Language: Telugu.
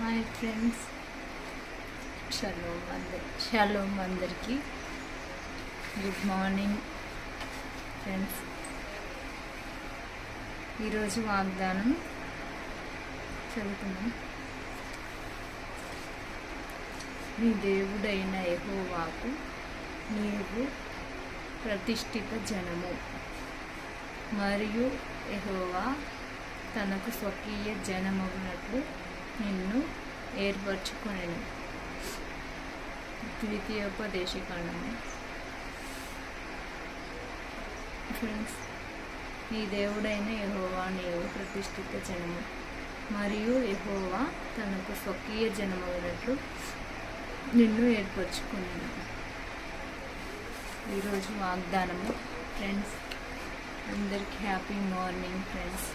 హాయ్ ఫ్రెండ్స్, షలోమ్ అందరికీ గుడ్ మార్నింగ్ ఫ్రెండ్స్. ఈరోజు వాగ్దానం చదువుతున్నాం. నీ దేవుడైన యెహోవాకు నీవు ప్రతిష్ఠిత జనము, మరియు యెహోవా తనకు స్వకీయ జనమగునట్లు నిన్ను ఏర్పరచుకొనెను. ద్వితీయోపదేశకాండము. ఫ్రెండ్స్, నీ దేవుడైన యెహోవా నీవు ప్రతిష్ఠిత జనము, మరియు యెహోవా తనకు స్వకీయ జనమగినట్లు నిన్ను ఏర్పరచుకున్నాను. ఈరోజు వాగ్దానము. ఫ్రెండ్స్, అందరికీ హ్యాపీ మార్నింగ్ ఫ్రెండ్స్.